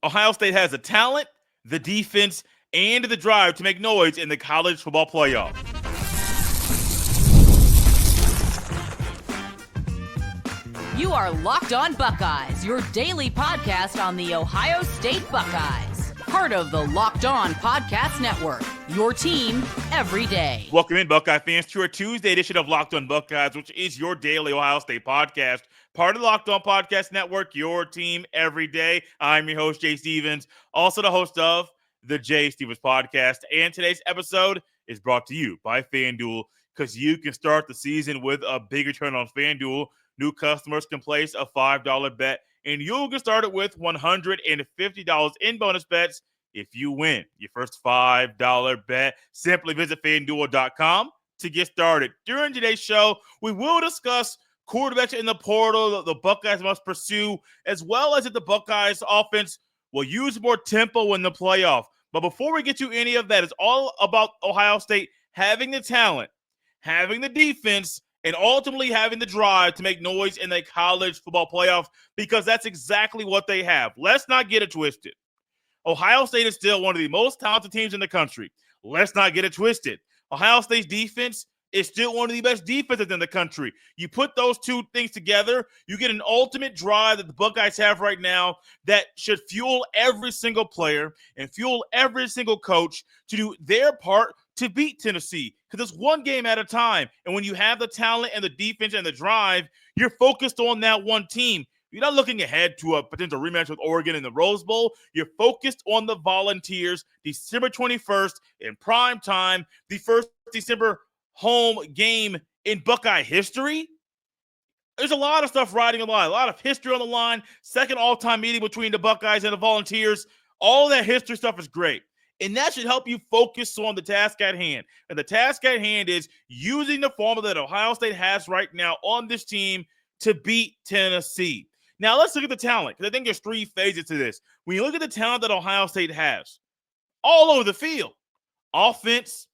Ohio State has the talent, the defense, and the drive to make noise in the college football playoff. You are Locked On Buckeyes, your daily podcast on the Ohio State Buckeyes. Part of the Locked On Podcast Network, your team every day. Welcome in, Buckeye fans, to our Tuesday edition of Locked On Buckeyes, which is your daily Ohio State podcast. Part of the Locked On Podcast Network, your team every day. I'm your host, Jay Stevens, also the host of the Jay Stevens Podcast. And today's episode is brought to you by FanDuel, because you can start the season with a big return on FanDuel. New customers can place a $5 bet, and you'll get started with $150 in bonus bets if you win your first $5 bet. Simply visit FanDuel.com to get started. During today's show, we will discuss quarterbacks in the portal the Buckeyes must pursue, as well as if the Buckeyes offense will use more tempo in the playoff. But before we get to any of that, it's all about Ohio State having the talent, having the defense, and ultimately having the drive to make noise in the college football playoff, because that's exactly what they have. Let's not get it twisted. Ohio State is still one of the most talented teams in the country. Let's not get it twisted. Ohio State's defense is still one of the best defenses in the country. You put those two things together, you get an ultimate drive that the Buckeyes have right now that should fuel every single player and fuel every single coach to do their part to beat Tennessee, because it's one game at a time. And when you have the talent and the defense and the drive, you're focused on that one team. You're not looking ahead to a potential rematch with Oregon in the Rose Bowl. You're focused on the Volunteers, December 21st in prime time, the first December home game in Buckeye history. There's a lot of stuff riding on the line, a lot of history on the line. Second all-time meeting between the Buckeyes and the Volunteers. All that history stuff is great. And that should help you focus on the task at hand. And the task at hand is using the formula that Ohio State has right now on this team to beat Tennessee. Now, let's look at the talent, because I think there's three phases to this. When you look at the talent that Ohio State has, all over the field, offense,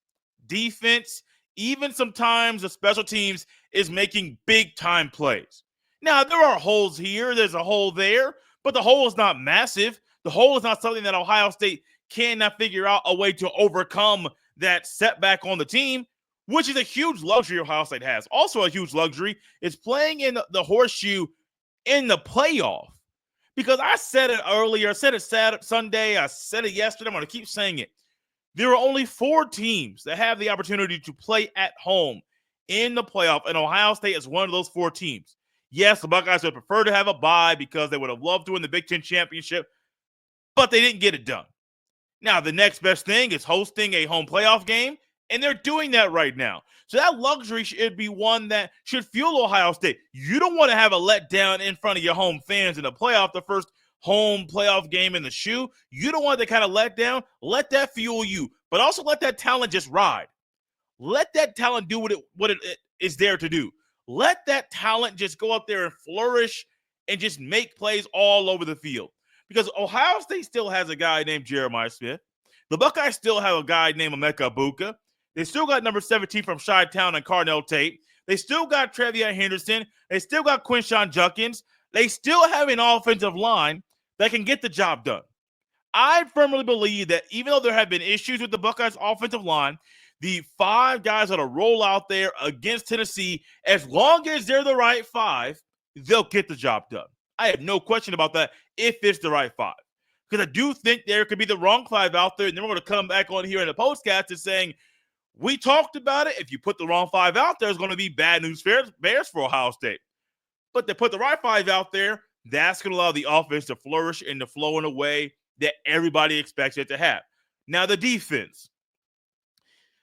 defense, even sometimes the special teams is making big-time plays. Now, there are holes here. There's a hole there, but the hole is not massive. The hole is not something that Ohio State cannot figure out a way to overcome that setback on the team, which is a huge luxury Ohio State has. Also a huge luxury is playing in the horseshoe in the playoff. Because I said it earlier, I said it Saturday, Sunday, I said it yesterday, I'm going to keep saying it. There are only 4 teams that have the opportunity to play at home in the playoff, and Ohio State is one of those 4 teams. Yes, the Buckeyes would prefer to have a bye because they would have loved to win the Big Ten championship, but they didn't get it done. Now, the next best thing is hosting a home playoff game, and they're doing that right now. So that luxury should be one that should fuel Ohio State. You don't want to have a letdown in front of your home fans in the playoff, the first home playoff game in the shoe. You don't want that kind of letdown. Let that fuel you, but also let that talent just ride. Let that talent do what it is there to do. Let that talent just go up there and flourish and just make plays all over the field. Because Ohio State still has a guy named Jeremiah Smith. The Buckeyes still have a guy named Emeka Egbuka. They still got number 17 from Chi-Town and Carnell Tate. They still got Trevion Henderson. They still got Quinshawn Judkins. They still have an offensive line that can get the job done. I firmly believe that even though there have been issues with the Buckeyes offensive line, the 5 guys that'll roll out there against Tennessee, as long as they're the right 5, they'll get the job done. I have no question about that if it's the right 5. Because I do think there could be the wrong 5 out there, and then we're going to come back on here in the postcast and saying, we talked about it. If you put the wrong 5 out there, it's going to be bad news bears for Ohio State. But they put the right 5 out there, that's going to allow the offense to flourish and to flow in a way that everybody expects it to have. Now, the defense.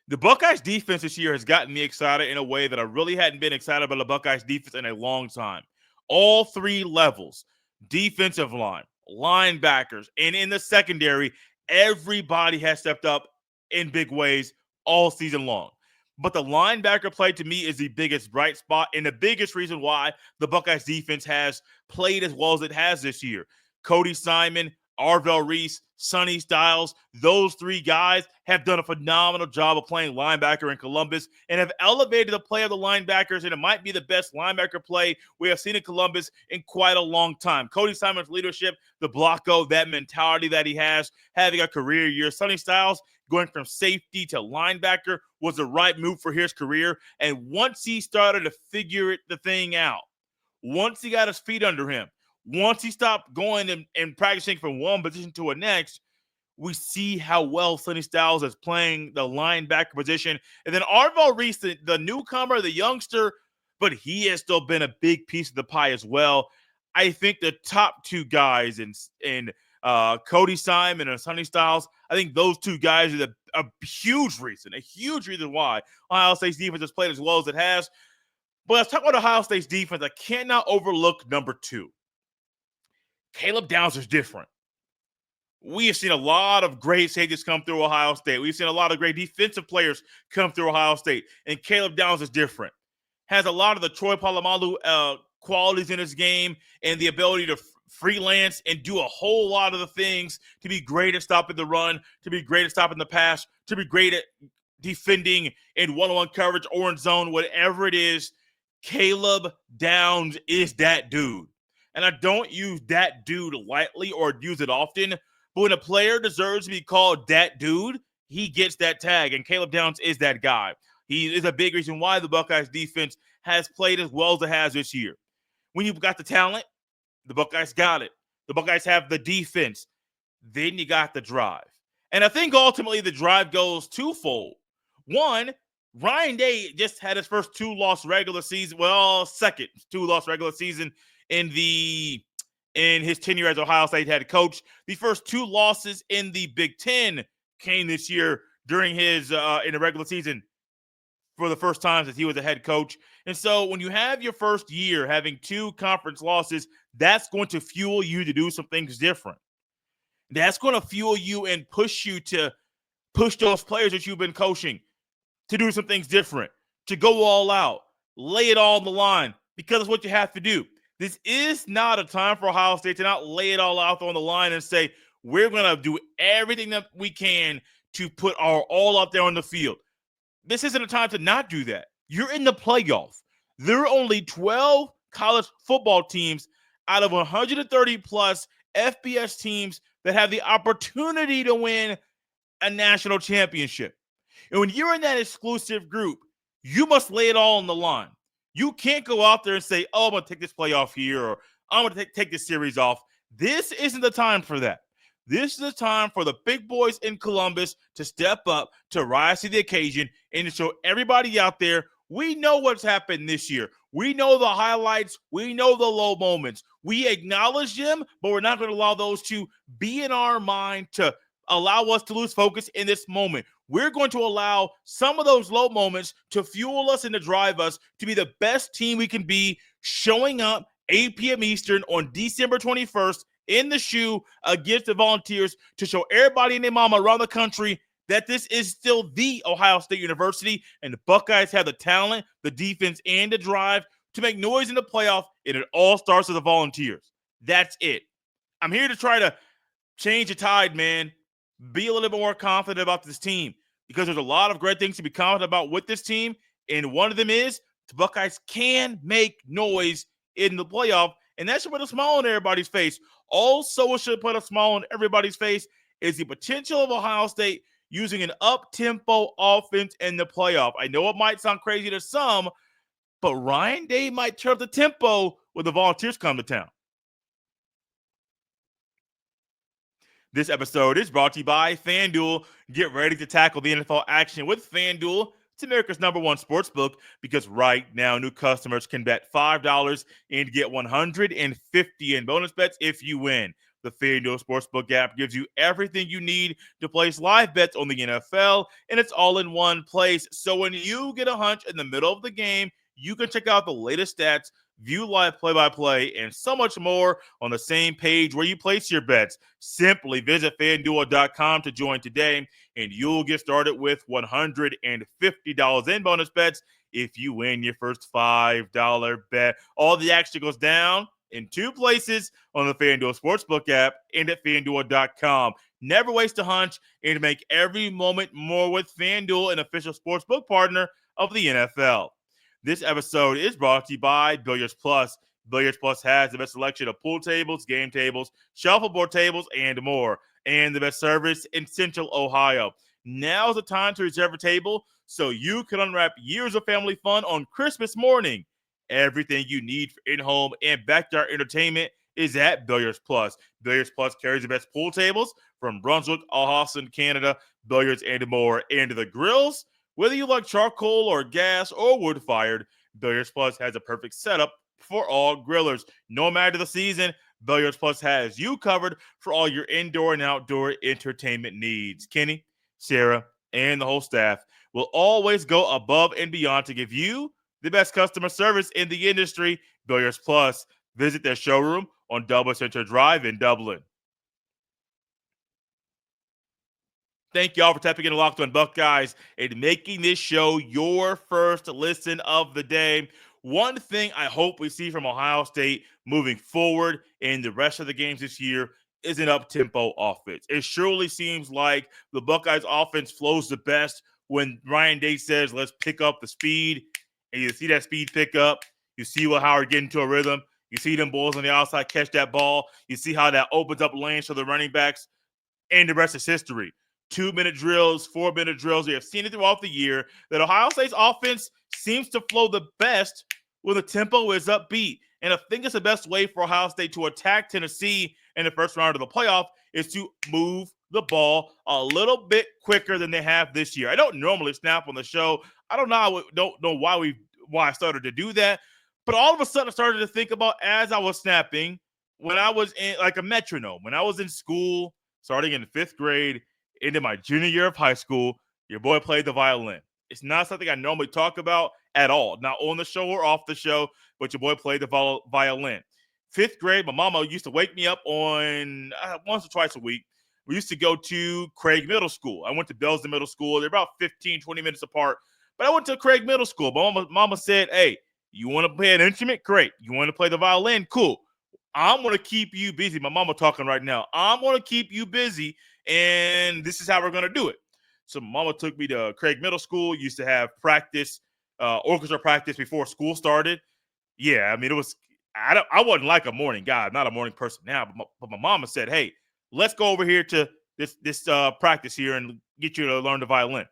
The Buckeyes defense this year has gotten me excited in a way that I really hadn't been excited about the Buckeyes defense in a long time. All 3 levels, defensive line, linebackers, and in the secondary, everybody has stepped up in big ways all season long. But the linebacker play to me is the biggest bright spot and the biggest reason why the Buckeyes defense has played as well as it has this year. Cody Simon, Arvell Reese, Sonny Styles, those three guys have done a phenomenal job of playing linebacker in Columbus and have elevated the play of the linebackers, and it might be the best linebacker play we have seen in Columbus in quite a long time. Cody Simon's leadership, the blocko, that mentality that he has, having a career year. Sonny Styles going from safety to linebacker was the right move for his career, and once he started to figure the thing out, once he got his feet under him, once he stopped going and practicing from one position to a next, we see how well Sonny Styles is playing the linebacker position. And then Arvell Reese, the newcomer, the youngster, but he has still been a big piece of the pie as well. I think the top two guys in Cody Simon and Sonny Styles, I think those two guys are a huge reason why Ohio State's defense has played as well as it has. But let's talk about Ohio State's defense. I cannot overlook number 2. Caleb Downs is different. We have seen a lot of great safeties come through Ohio State. We've seen a lot of great defensive players come through Ohio State. And Caleb Downs is different. Has a lot of the Troy Polamalu qualities in his game and the ability to freelance and do a whole lot of the things to be great at stopping the run, to be great at stopping the pass, to be great at defending in one-on-one coverage or in zone, whatever it is. Caleb Downs is that dude. And I don't use that dude lightly or use it often, but when a player deserves to be called that dude, he gets that tag, and Caleb Downs is that guy. He is a big reason why the Buckeyes defense has played as well as it has this year. When you've got the talent, the Buckeyes got it. The Buckeyes have the defense. Then you got the drive. And I think ultimately the drive goes twofold. One, Ryan Day just had his first second 2-loss regular season in his tenure as Ohio State head coach. The first 2 losses in the Big Ten came this year during his in the regular season for the first time since he was a head coach. And so when you have your first year having 2 conference losses, that's going to fuel you to do some things different. That's going to fuel you and push you to push those players that you've been coaching to do some things different, to go all out, lay it all on the line, because it's what you have to do. This is not a time for Ohio State to not lay it all out on the line and say, we're going to do everything that we can to put our all out there on the field. This isn't a time to not do that. You're in the playoff. There are only 12 college football teams out of 130-plus FBS teams that have the opportunity to win a national championship. And when you're in that exclusive group, you must lay it all on the line. You can't go out there and say, oh, I'm going to take this playoff here, or I'm going to take this series off. This isn't the time for that. This is the time for the big boys in Columbus to step up, to rise to the occasion, and to show everybody out there, we know what's happened this year. We know the highlights. We know the low moments. We acknowledge them, but we're not going to allow those to be in our mind to allow us to lose focus in this moment. We're going to allow some of those low moments to fuel us and to drive us to be the best team we can be, showing up 8 p.m. Eastern on December 21st in the shoe against the Volunteers to show everybody and their mama around the country that this is still the Ohio State University, and the Buckeyes have the talent, the defense, and the drive to make noise in the playoff, and it all starts with the Volunteers. That's it. I'm here to try to change the tide, man. Be a little bit more confident about this team, because there's a lot of great things to be confident about with this team, and one of them is the Buckeyes can make noise in the playoff, and that should put a smile on everybody's face. Also, what should put a smile on everybody's face is the potential of Ohio State using an up-tempo offense in the playoff. I know it might sound crazy to some, but Ryan Day might turn up the tempo when the Volunteers come to town. This episode is brought to you by FanDuel. Get ready to tackle the NFL action with FanDuel. It's America's #1 sportsbook, because right now new customers can bet $5 and get $150 in bonus bets if you win. The FanDuel Sportsbook app gives you everything you need to place live bets on the NFL, and it's all in one place. So when you get a hunch in the middle of the game, you can check out the latest stats, view live play-by-play, and so much more on the same page where you place your bets. Simply visit FanDuel.com to join today, and you'll get started with $150 in bonus bets if you win your first $5 bet. All the action goes down in two places on the FanDuel Sportsbook app and at FanDuel.com. Never waste a hunch and make every moment more with FanDuel, an official sportsbook partner of the NFL. This episode is brought to you by Billiards Plus. Billiards Plus has the best selection of pool tables, game tables, shuffleboard tables, and more, and the best service in Central Ohio. Now's the time to reserve a table so you can unwrap years of family fun on Christmas morning. Everything you need for in-home and backyard entertainment is at Billiards Plus. Billiards Plus carries the best pool tables from Brunswick, Alhassan, Canada, billiards, and more. And the grills, whether you like charcoal or gas or wood-fired, Billiards Plus has a perfect setup for all grillers. No matter the season, Billiards Plus has you covered for all your indoor and outdoor entertainment needs. Kenny, Sarah, and the whole staff will always go above and beyond to give you the best customer service in the industry. Billiards Plus. Visit their showroom on Dublin Center Drive in Dublin. Thank you all for tapping in Locked On Buckeyes and making this show your first listen of the day. One thing I hope we see from Ohio State moving forward in the rest of the games this year is an up-tempo offense. It surely seems like the Buckeyes offense flows the best when Ryan Day says, let's pick up the speed. And you see that speed pick up. You see Will Howard get into a rhythm. You see them boys on the outside catch that ball. You see how that opens up lanes for the running backs. And the rest is history. 2-minute drills, 4-minute drills. We have seen it throughout the year that Ohio State's offense seems to flow the best when the tempo is upbeat. And I think it's the best way for Ohio State to attack Tennessee in the first round of the playoff is to move the ball a little bit quicker than they have this year. I don't normally snap on the show. I don't know why I started to do that. But all of a sudden I started to think about as I was snapping when I was in like a metronome. When I was in school, starting in 5th grade, into my junior year of high school, your boy played the violin. It's not something I normally talk about at all, not on the show or off the show, but your boy played the violin. 5th grade, my mama used to wake me up on once or twice a week. We used to go to Craig Middle School. I went to Belsen Middle School. They're about 15, 20 minutes apart. But I went to Craig Middle School. Mama said, hey, you want to play an instrument? Great. You want to play the violin? Cool. I'm going to keep you busy. My mama talking right now. I'm going to keep you busy, and this is how we're going to do it. So mama took me to Craig Middle School. Used to have practice, orchestra practice before school started. Yeah, I mean, it was – I wasn't like a morning guy. I'm not a morning person now, but my mama said, hey, let's go over here to this practice here and get you to learn the violin.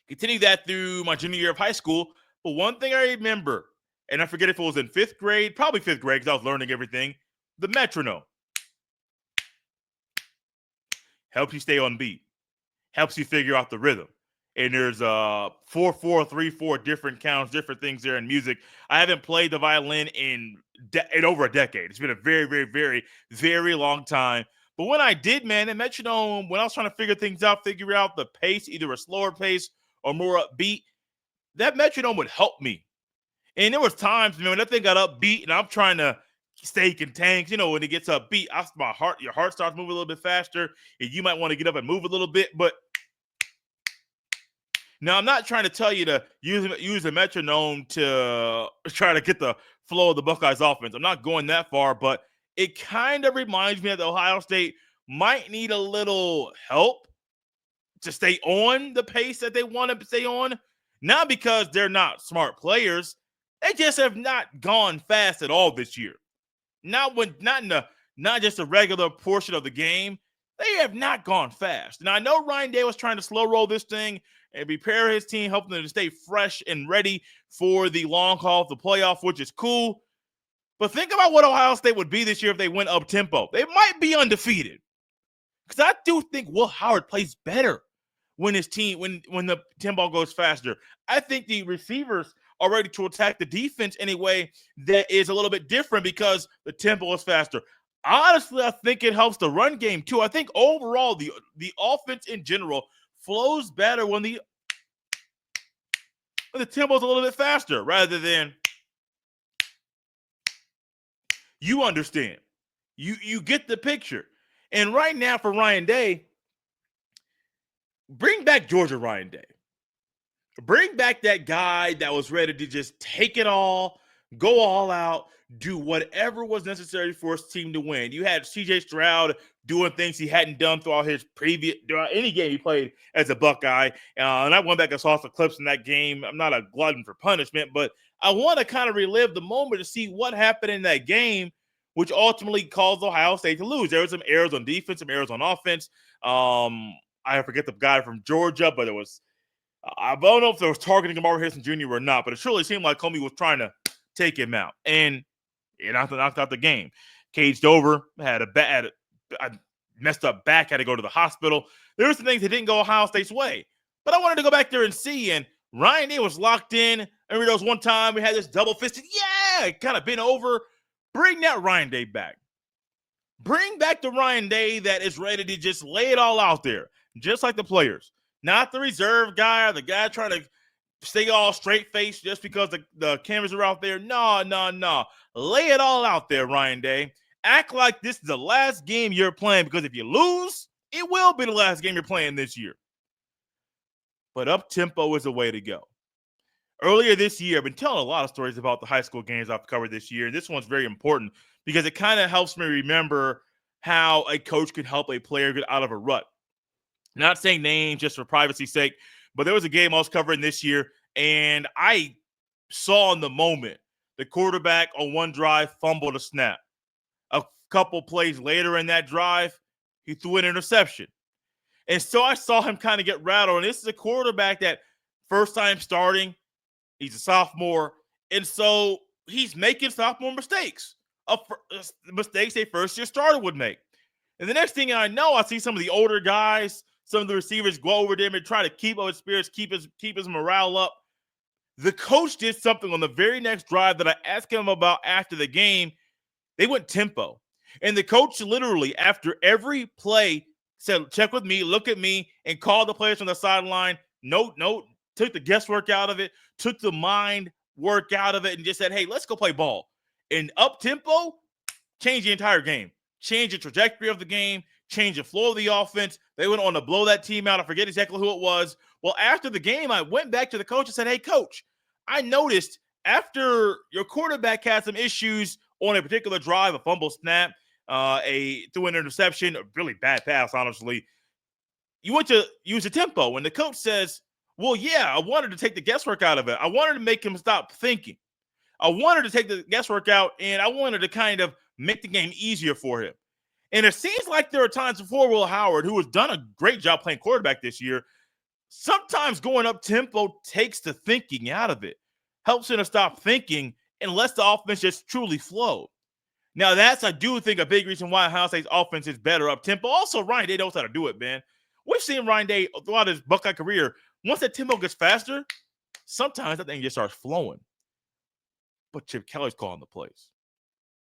Continue that through my junior year of high school. But one thing I remember, and I forget if it was in 5th grade, probably 5th grade because I was learning everything, the metronome. Helps you stay on beat. Helps you figure out the rhythm. And there's 4-4, 3-4 different counts, different things there in music. I haven't played the violin in over a decade. It's been a very, very, very, very long time. But when I did, man, the metronome, when I was trying to figure out the pace, either a slower pace or more upbeat, that metronome would help me. And there was times, man, when that thing got upbeat and I'm trying to stay contained. You know, when it gets upbeat, your heart starts moving a little bit faster, and you might want to get up and move a little bit. But now I'm not trying to tell you to use a metronome to try to get the flow of the Buckeyes offense. I'm not going that far, but it kind of reminds me that Ohio State might need a little help to stay on the pace that they want to stay on. Not because they're not smart players. They just have not gone fast at all this year. Not just a regular portion of the game. They have not gone fast. Now, I know Ryan Day was trying to slow roll this thing and prepare his team, helping them to stay fresh and ready for the long haul of the playoff, which is cool. But think about what Ohio State would be this year if they went up tempo. They might be undefeated. Because I do think Will Howard plays better when his team, when the tempo goes faster. I think the receivers are ready to attack the defense in a way that is a little bit different because the tempo is faster. Honestly, I think it helps the run game too. I think overall the offense in general flows better when the tempo is a little bit faster rather than you understand. You get the picture. And right now for Ryan Day, bring back Georgia Ryan Day. Bring back that guy that was ready to just take it all, go all out, do whatever was necessary for his team to win. You had CJ Stroud doing things he hadn't done throughout any game he played as a Buckeye. And I went back and saw some clips in that game. I'm not a glutton for punishment, but I want to kind of relive the moment to see what happened in that game, which ultimately caused Ohio State to lose. There were some errors on defense, some errors on offense. I forget the guy from Georgia, but it was I don't know if there was targeting Amari Harrison Jr. or not, but it surely seemed like Comey was trying to take him out, and it knocked out the game. Caged over, had a messed up back, had to go to the hospital. There were some things that didn't go Ohio State's way, but I wanted to go back there and see. And Ryan Day was locked in. I remember there was one time we had this double fisted, kind of been over. Bring that Ryan Day back. Bring back the Ryan Day that is ready to just lay it all out there, just like the players. Not the reserve guy or the guy trying to stay all straight face just because the cameras are out there. No. Lay it all out there, Ryan Day. Act like this is the last game you're playing, because if you lose, it will be the last game you're playing this year. But Uptempo is the way to go. Earlier this year, I've been telling a lot of stories about the high school games I've covered this year. This one's very important because it kind of helps me remember how a coach can help a player get out of a rut. Not saying names just for privacy's sake, but there was a game I was covering this year, and I saw in the moment the quarterback on one drive fumbled a snap. A couple plays later in that drive, he threw an interception. And so I saw him kind of get rattled. And this is a quarterback that first time starting, he's a sophomore, and so he's making sophomore mistakes. Mistakes a first-year starter would make. And the next thing I know, I see some of the older guys, some of the receivers go over them and try to keep up his spirits, keep his morale up. The coach did something on the very next drive that I asked him about after the game. They went tempo. And the coach literally, after every play, said, check with me, look at me, and called the players on the sideline. No, took the guesswork out of it, took the mind work out of it, and just said, hey, let's go play ball. And Uptempo changed the entire game, changed the trajectory of the game, changed the flow of the offense. They went on to blow that team out. I forget exactly who it was. Well, after the game, I went back to the coach and said, hey, coach, I noticed after your quarterback had some issues on a particular drive, a fumble snap, threw an interception, a really bad pass, honestly, you went to use a tempo. And the coach says, well, yeah, I wanted to take the guesswork out of it. I wanted to make him stop thinking. I wanted to take the guesswork out, and I wanted to kind of make the game easier for him. And it seems like there are times before Will Howard, who has done a great job playing quarterback this year, sometimes going up tempo takes the thinking out of it, helps him to stop thinking, and lets the offense just truly flow. Now, that's, I do think, a big reason why Ohio State's offense is better up tempo. Also, Ryan Day knows how to do it, man. We've seen Ryan Day throughout his Buckeye career. Once that tempo gets faster, sometimes that thing just starts flowing. But Chip Kelly's calling the plays,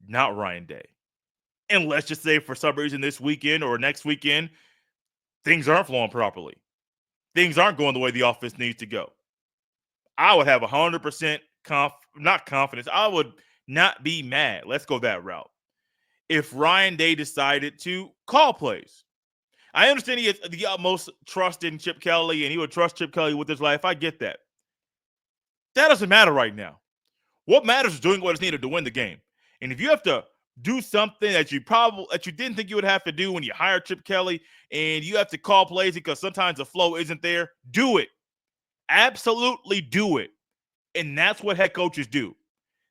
not Ryan Day. And let's just say for some reason this weekend or next weekend, things aren't flowing properly. Things aren't going the way the offense needs to go. I would have 100% not confidence. I would not be mad. Let's go that route. If Ryan Day decided to call plays. I understand he has the utmost trust in Chip Kelly, and he would trust Chip Kelly with his life. I get that. That doesn't matter right now. What matters is doing what is needed to win the game. And if you have to do something that you didn't think you would have to do when you hired Chip Kelly, and you have to call plays because sometimes the flow isn't there, do it. Absolutely do it. And that's what head coaches do.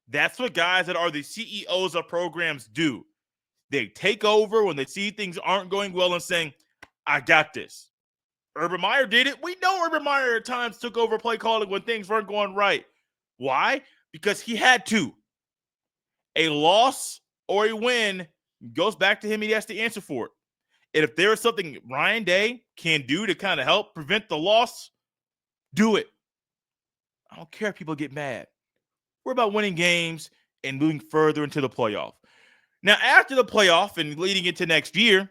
That's what guys that are the CEOs of programs do. They take over when they see things aren't going well and saying, I got this. Urban Meyer did it. We know Urban Meyer at times took over play calling when things weren't going right. Why? Because he had to. A loss or a win goes back to him. He has to answer for it. And if there is something Ryan Day can do to kind of help prevent the loss, do it. I don't care if people get mad. We're about winning games and moving further into the playoff. Now, after the playoff and leading into next year,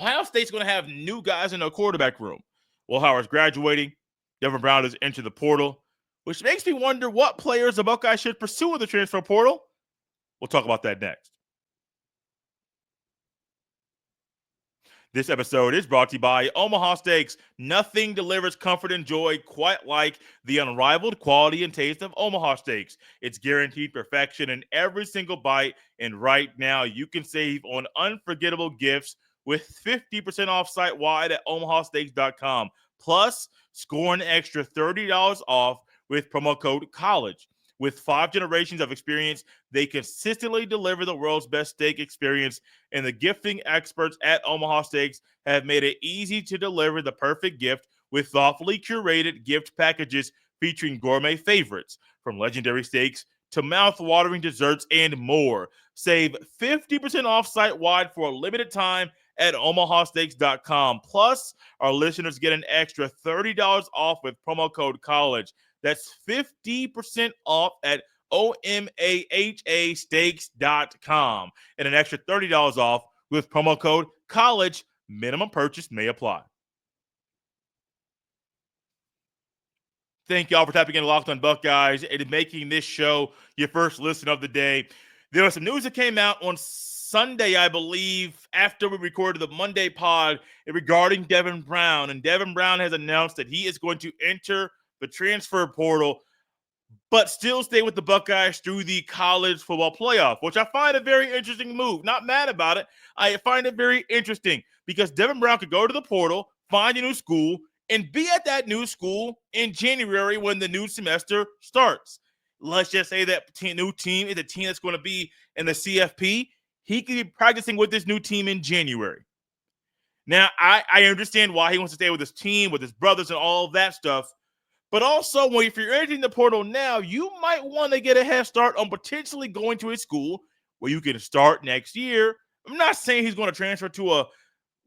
Ohio State's going to have new guys in their quarterback room. Will Howard's graduating. Devin Brown has entered the portal, which makes me wonder what players the Buckeyes should pursue in the transfer portal. We'll talk about that next. This episode is brought to you by Omaha Steaks. Nothing delivers comfort and joy quite like the unrivaled quality and taste of Omaha Steaks. It's guaranteed perfection in every single bite, and right now you can save on unforgettable gifts with 50% off site-wide at omahasteaks.com. Plus, score an extra $30 off with promo code COLLEGE. With 5 generations of experience, they consistently deliver the world's best steak experience, and the gifting experts at Omaha Steaks have made it easy to deliver the perfect gift with thoughtfully curated gift packages featuring gourmet favorites, from legendary steaks to mouth-watering desserts and more. Save 50% off site-wide for a limited time at omahasteaks.com. Plus, our listeners get an extra $30 off with promo code COLLEGE. That's 50% off at omahasteaks.com and an extra $30 off with promo code COLLEGE. Minimum purchase may apply. Thank y'all for tapping in Locked on Buckeyes and making this show your first listen of the day. There was some news that came out on Sunday, I believe, after we recorded the Monday pod regarding Devin Brown. And Devin Brown has announced that he is going to enter the transfer portal, but still stay with the Buckeyes through the college football playoff, which I find a very interesting move. Not mad about it. I find it very interesting because Devin Brown could go to the portal, find a new school, and be at that new school in January when the new semester starts. Let's just say that new team is a team that's going to be in the CFP. He could be practicing with this new team in January. Now, I understand why he wants to stay with his team, with his brothers and all of that stuff. But also, if you're entering the portal now, you might want to get a head start on potentially going to a school where you can start next year. I'm not saying he's going to transfer to a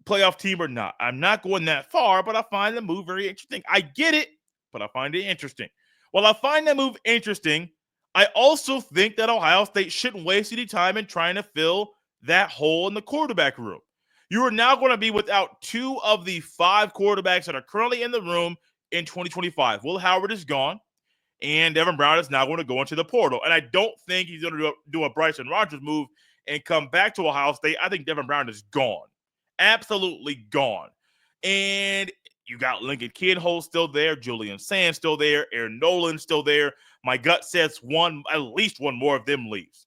playoff team or not. I'm not going that far, but I find the move very interesting. I get it, but I find it interesting. While I find that move interesting, I also think that Ohio State shouldn't waste any time in trying to fill that hole in the quarterback room. You are now going to be without 2 of the 5 quarterbacks that are currently in the room in 2025. Will Howard is gone, and Devin Brown is now going to go into the portal. And I don't think he's going to do a Bryson Rodgers move and come back to Ohio State. I think Devin Brown is gone. Absolutely gone. And you got Lincoln Kidhole still there, Julian Sands still there, Aaron Nolan still there. My gut says at least one more of them leaves.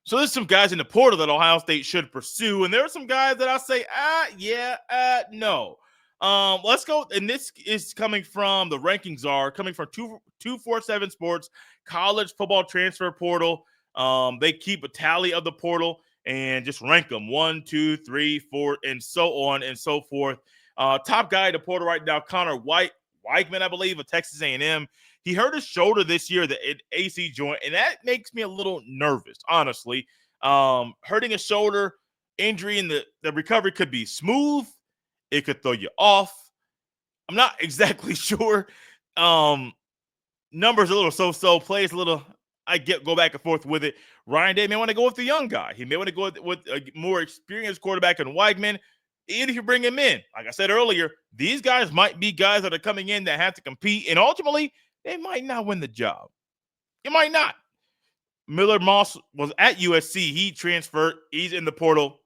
So there's some guys in the portal that Ohio State should pursue, and there are some guys that I say, no. Let's go, and this is coming from the rankings are coming from 247 Sports college football transfer portal. They keep a tally of the portal and just rank them 1, 2, 3, 4, and so on and so forth. Top guy in the portal right now, Connor Weichman, I believe, of Texas A&M. He hurt his shoulder this year, the AC joint, and that makes me a little nervous, honestly. Hurting a shoulder injury and the recovery could be smooth. It could throw you off. I'm not exactly sure. Numbers a little so-so. Plays a little. Go back and forth with it. Ryan Day may want to go with the young guy. He may want to go with a more experienced quarterback in Weigman. Even if you bring him in, like I said earlier, these guys might be guys that are coming in that have to compete, and ultimately, they might not win the job. It might not. Miller Moss was at USC. He transferred. He's in the portal.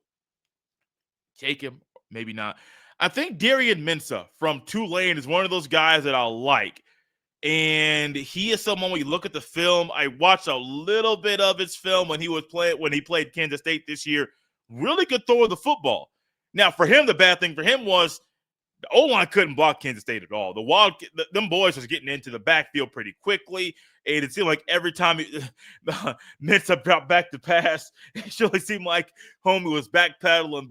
Take him. Maybe not. I think Darian Mensah from Tulane is one of those guys that I like. And he is someone, when you look at the film, I watched a little bit of his film when he played Kansas State this year. Really good throw of the football. Now, for him, the bad thing for him was the O-line couldn't block Kansas State at all. Them boys was getting into the backfield pretty quickly, and it seemed like every time Mensah brought back the pass, it surely seemed like homie was backpedaling,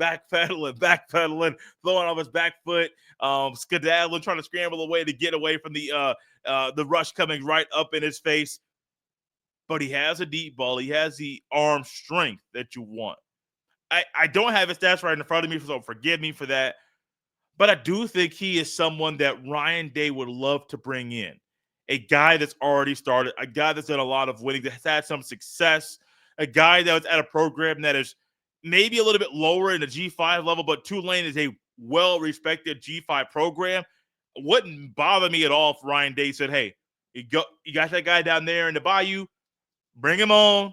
throwing off his back foot, skedaddling, trying to scramble away to get away from the rush coming right up in his face. But he has a deep ball. He has the arm strength that you want. I don't have his stats right in front of me, so forgive me for that. But I do think he is someone that Ryan Day would love to bring in. A guy that's already started, a guy that's done a lot of winning, that's had some success, a guy that was at a program that is maybe a little bit lower in the G5 level, but Tulane is a well-respected G5 program. It wouldn't bother me at all if Ryan Day said, hey, you got that guy down there in the Bayou, bring him on,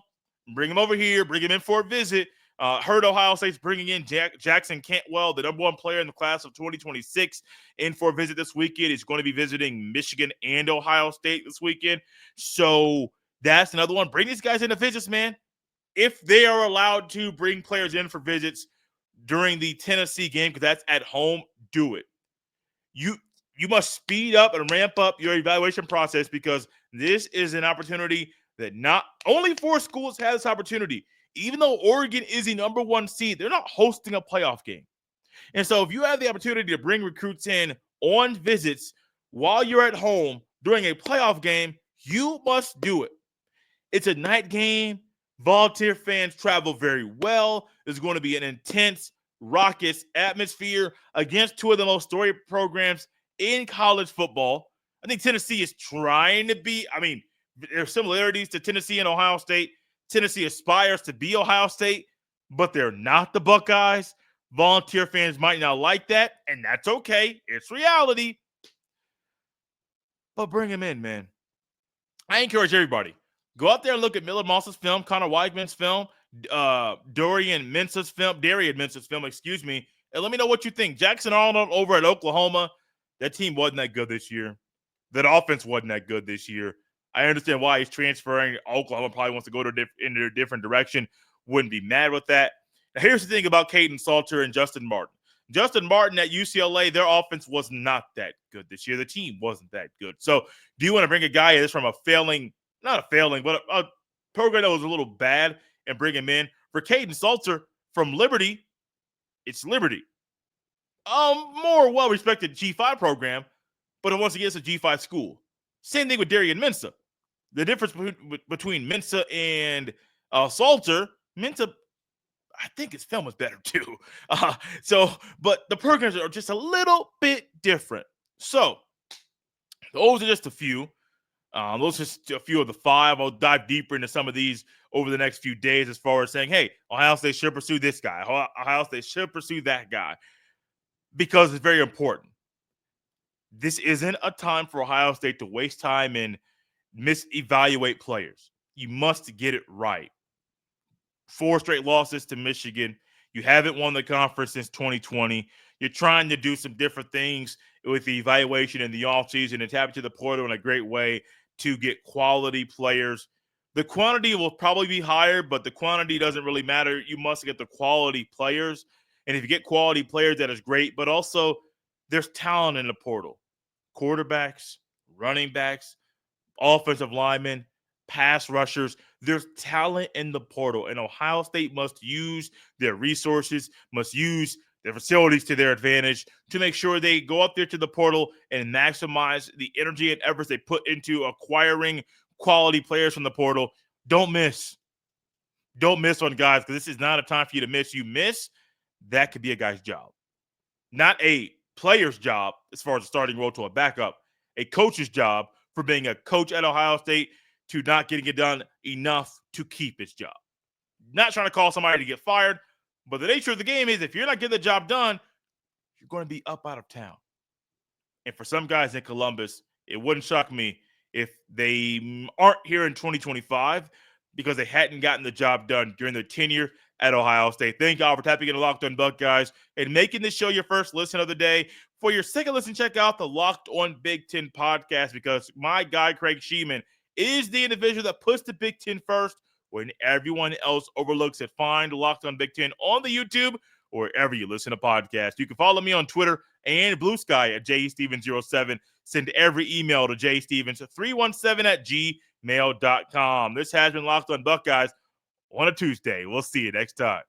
bring him over here, bring him in for a visit. Heard Ohio State's bringing in Jackson Cantwell, the number 1 player in the class of 2026, in for a visit this weekend. He's going to be visiting Michigan and Ohio State this weekend. So that's another one. Bring these guys into visits, man. If they are allowed to bring players in for visits during the Tennessee game, because that's at home, do it. You must speed up and ramp up your evaluation process, because this is an opportunity that not only 4 schools have this opportunity. Even though Oregon is the number 1 seed, they're not hosting a playoff game. And so if you have the opportunity to bring recruits in on visits while you're at home during a playoff game, you must do it. It's a night game. Volunteer fans travel very well. There's going to be an intense, raucous atmosphere against 2 of the most storied programs in college football. I think Tennessee is trying to be, there are similarities to Tennessee and Ohio State. Tennessee aspires to be Ohio State, but they're not the Buckeyes. Volunteer fans might not like that, and that's okay. It's reality. But bring them in, man. I encourage everybody. Go out there and look at Miller Moss's film, Connor Weigman's film, Darian Mensah's film, and let me know what you think. Jackson Arnold over at Oklahoma, that team wasn't that good this year. That offense wasn't that good this year. I understand why he's transferring. Oklahoma probably wants to go in a different direction. Wouldn't be mad with that. Now, here's the thing about Caden Salter and Justin Martin. Justin Martin at UCLA, their offense was not that good this year. The team wasn't that good. So do you want to bring a guy that's from a failing, not a failing, but a program that was a little bad and bring him in? For Caden Salter from Liberty, it's Liberty. More well-respected G5 program, but once again, it's a G5 school. Same thing with Darian Mensah. The difference between Mensah and Salter, Mensah, I think his film was better too. But the programs are just a little bit different. So those are just a few. Those are just a few of the 5. I'll dive deeper into some of these over the next few days as far as saying, hey, Ohio State should pursue this guy. Ohio State should pursue that guy, because it's very important. This isn't a time for Ohio State to waste time and misevaluate players. You must get it right. 4 straight losses to Michigan. You haven't won the conference since 2020. You're trying to do some different things with the evaluation in the offseason and tap into the portal in a great way to get quality players. The quantity will probably be higher, but the quantity doesn't really matter. You must get the quality players. And if you get quality players, that is great. But also, there's talent in the portal. Quarterbacks, running backs, offensive linemen, pass rushers. There's talent in the portal, and Ohio State must use their resources, must use their facilities to their advantage to make sure they go up there to the portal and maximize the energy and efforts they put into acquiring quality players from the portal. Don't miss. Don't miss on guys, because this is not a time for you to miss. You miss, that could be a guy's job. Not a player's job as far as a starting role to a backup, a coach's job for being a coach at Ohio State to not getting it done enough to keep his job. Not trying to call somebody to get fired, but the nature of the game is if you're not getting the job done, you're going to be up out of town. And for some guys in Columbus, it wouldn't shock me if they aren't here in 2025 because they hadn't gotten the job done during their tenure at Ohio State. Thank y'all for tapping into Locked On Buckeyes and making this show your first listen of the day. For your second listen, check out the Locked On Big Ten podcast, because my guy, Craig Sheeman, is the individual that puts the Big Ten first when everyone else overlooks it. Find Locked On Big Ten on the YouTube or wherever you listen to podcasts. You can follow me on Twitter and Blue Sky at jstevens07. Send every email to jstevens317@gmail.com. This has been Locked On Buckeyes on a Tuesday. We'll see you next time.